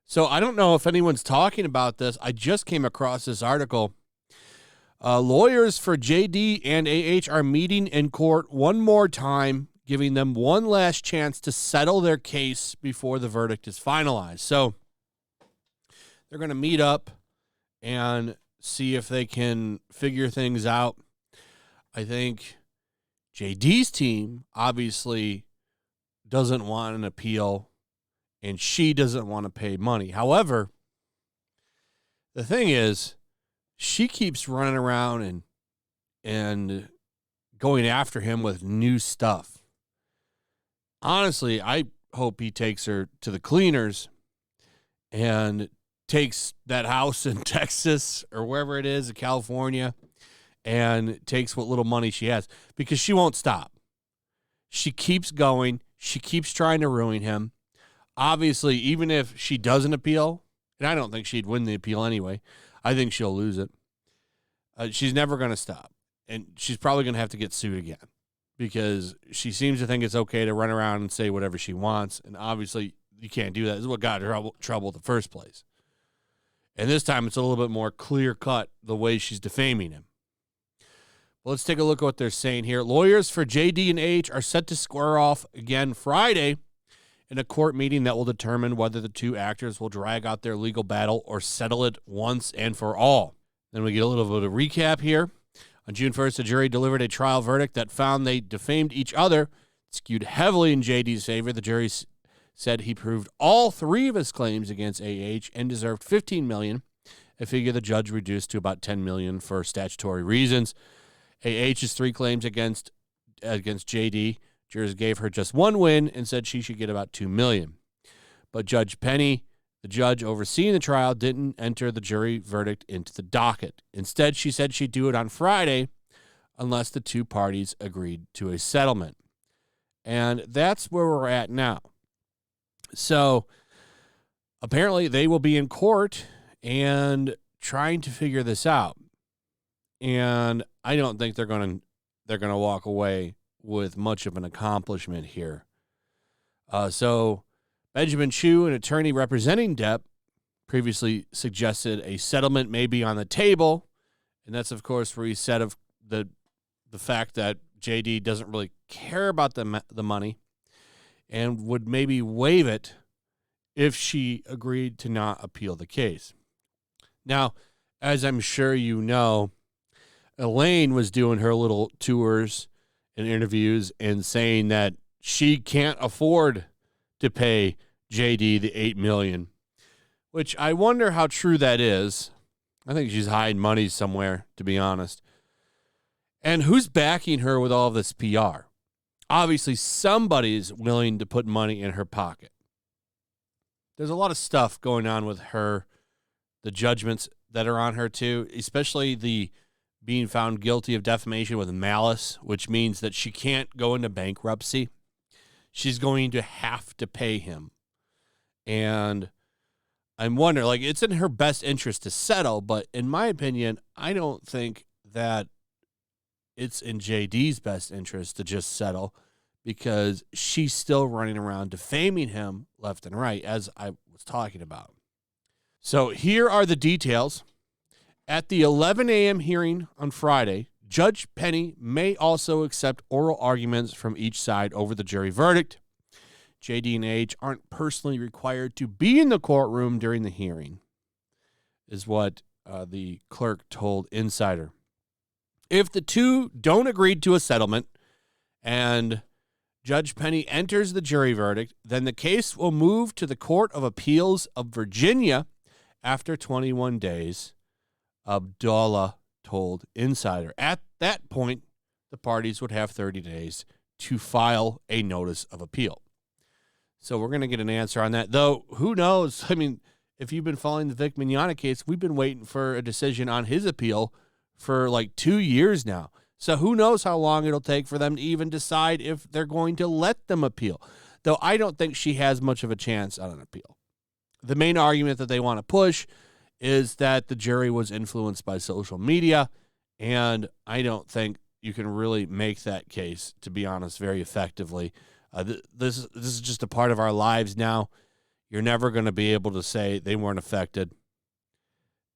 So I don't know if anyone's talking about this. I just came across this article. Lawyers for JD and AH are meeting in court one more time, giving them one last chance to settle their case before the verdict is finalized. So they're going to meet up and see if they can figure things out. I think JD's team obviously doesn't want an appeal, and she doesn't want to pay money. However, the thing is, she keeps running around and going after him with new stuff. Honestly, I hope he takes her to the cleaners and takes that house in Texas or wherever it is in California and takes what little money she has, because she won't stop. She keeps going. She keeps trying to ruin him. Obviously, even if she doesn't appeal, and I don't think she'd win the appeal anyway, I think she'll lose it. She's never going to stop. And she's probably going to have to get sued again, because she seems to think it's okay to run around and say whatever she wants. And obviously, you can't do that. This is what got her trouble in the first place. And this time, it's a little bit more clear-cut the way she's defaming him. Well, let's take a look at what they're saying here. Lawyers for JD and H are set to square off again Friday in a court meeting that will determine whether the two actors will drag out their legal battle or settle it once and for all. Then we get a little bit of recap here. On June 1st, the jury delivered a trial verdict that found they defamed each other. It skewed heavily in JD's favor. The jury said he proved all three of his claims against AH and deserved $15 million, a figure the judge reduced to about $10 million for statutory reasons. AH's three claims against JD, jurors gave her just one win and said she should get about $2 million. But Judge Penny, the judge overseeing the trial, didn't enter the jury verdict into the docket. Instead, she said she'd do it on Friday unless the two parties agreed to a settlement. And that's where we're at now. So apparently they will be in court and trying to figure this out. And I don't think they're going to walk away with much of an accomplishment here. So Benjamin Chu, an attorney representing Depp, previously suggested a settlement may be on the table. And that's, of course, where he said of the fact that JD doesn't really care about the money and would maybe waive it if she agreed to not appeal the case. Now, as I'm sure you know, Elaine was doing her little tours and interviews and saying that she can't afford to pay JD the $8 million, which I wonder how true that is. I think she's hiding money somewhere, to be honest. And who's backing her with all this PR? Obviously, somebody's willing to put money in her pocket. There's a lot of stuff going on with her, the judgments that are on her too, especially the being found guilty of defamation with malice, which means that she can't go into bankruptcy. She's going to have to pay him. And I'm wondering, like, it's in her best interest to settle, but in my opinion, I don't think that it's in JD's best interest to just settle, because she's still running around defaming him left and right, as I was talking about. So here are the details. At the 11 a.m. hearing on Friday, Judge Penny may also accept oral arguments from each side over the jury verdict. JD and H aren't personally required to be in the courtroom during the hearing, is what the clerk told Insider. If the two don't agree to a settlement and Judge Penny enters the jury verdict, then the case will move to the Court of Appeals of Virginia after 21 days, Abdullah told Insider. At that point, the parties would have 30 days to file a notice of appeal. So we're going to get an answer on that. Though, who knows? I mean, if you've been following the Vic Mignogna case, we've been waiting for a decision on his appeal for like 2 years now. So who knows how long it'll take for them to even decide if they're going to let them appeal. Though I don't think she has much of a chance on an appeal. The main argument that they want to push is that the jury was influenced by social media, and I don't think you can really make that case, to be honest, very effectively. This is just a part of our lives now. You're never going to be able to say they weren't affected.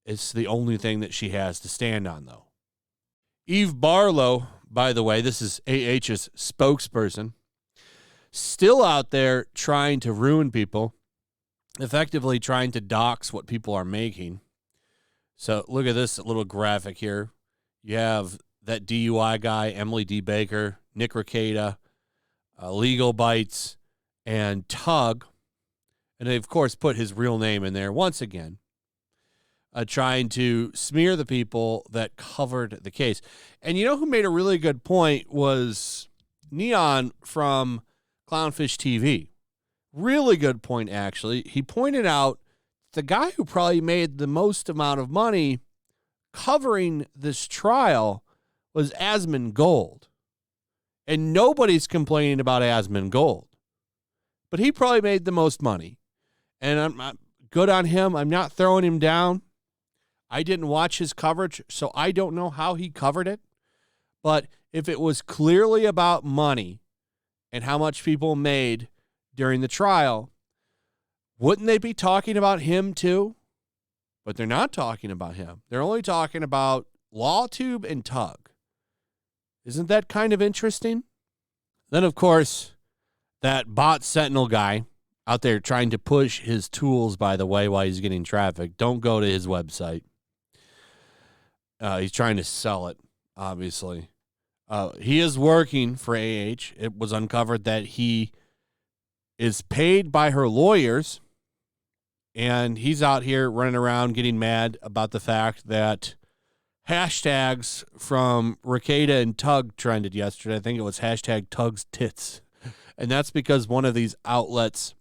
It's the only thing that she has to stand on, though. Eve Barlow, by the way, this is AH's spokesperson, still out there trying to ruin people, effectively trying to dox what people are making. So look at this little graphic here. You have that DUI guy, Emily D. Baker, Nick Rekieta, Legal Bites, and Tug. And they, of course, put his real name in there once again, trying to smear the people that covered the case. And you know who made a really good point was Neon from Clownfish TV. Really good point, actually. He pointed out the guy who probably made the most amount of money covering this trial was Asmongold. And nobody's complaining about Asmongold. But he probably made the most money. And I'm good on him. I'm not throwing him down. I didn't watch his coverage, so I don't know how he covered it. But if it was clearly about money and how much people made during the trial, wouldn't they be talking about him too? But they're not talking about him. They're only talking about LawTube and Tug. Isn't that kind of interesting? Then, of course, that bot Sentinel guy out there trying to push his tools, by the way, while he's getting traffic. Don't go to his website. He's trying to sell it, obviously. He is working for AH. It was uncovered that he is paid by her lawyers, and he's out here running around getting mad about the fact that hashtags from Rekieta and Tug trended yesterday. I think it was hashtag Tug's tits. And that's because one of these outlets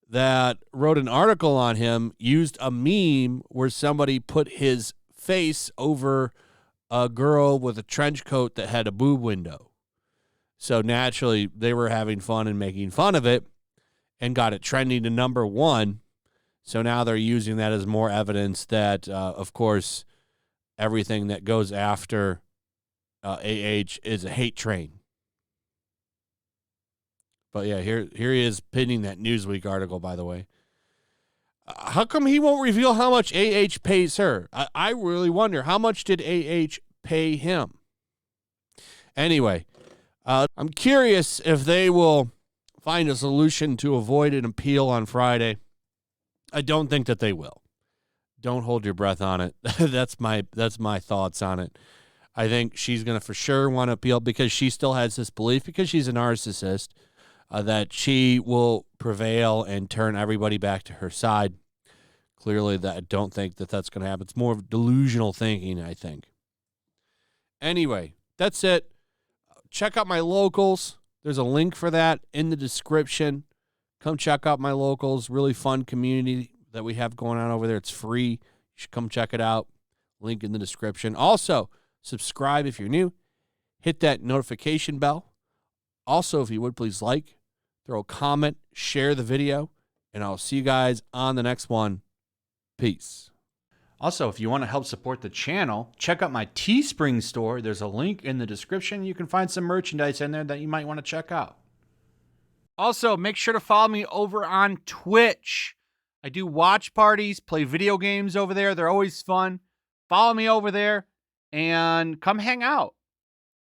that wrote an article on him used a meme where somebody put his face over a girl with a trench coat that had a boob window. So naturally, they were having fun and making fun of it and got it trending to number one. So now they're using that as more evidence that, of course, everything that goes after AH is a hate train. But yeah, here he is pinning that Newsweek article, by the way. How come he won't reveal how much AH pays her? I really wonder, how much did AH pay him? Anyway, I'm curious if they will find a solution to avoid an appeal on Friday. I don't think that they will. Don't hold your breath on it. That's my thoughts on it. I think she's going to for sure want to appeal because she still has this belief, because she's a narcissist, that she will prevail and turn everybody back to her side. Clearly, I don't think that that's going to happen. It's more of delusional thinking, I think. Anyway, that's it. Check out my locals. There's a link for that in the description. Come check out my locals. Really fun community that we have going on over there. It's free. You should come check it out. Link in the description. Also, subscribe if you're new. Hit that notification bell. Also, if you would, please like, throw a comment, share the video, and I'll see you guys on the next one. Peace. Also, if you want to help support the channel, check out my Teespring store. There's a link in the description. You can find some merchandise in there that you might want to check out. Also, make sure to follow me over on Twitch. I do watch parties, play video games over there. They're always fun. Follow me over there and come hang out.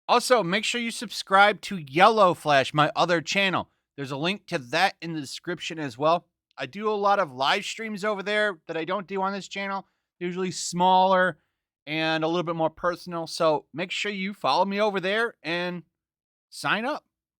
Also, make sure you subscribe to YellowFlash, my other channel. There's a link to that in the description as well. I do a lot of live streams over there that I don't do on this channel. They're usually smaller and a little bit more personal. So make sure you follow me over there and sign up.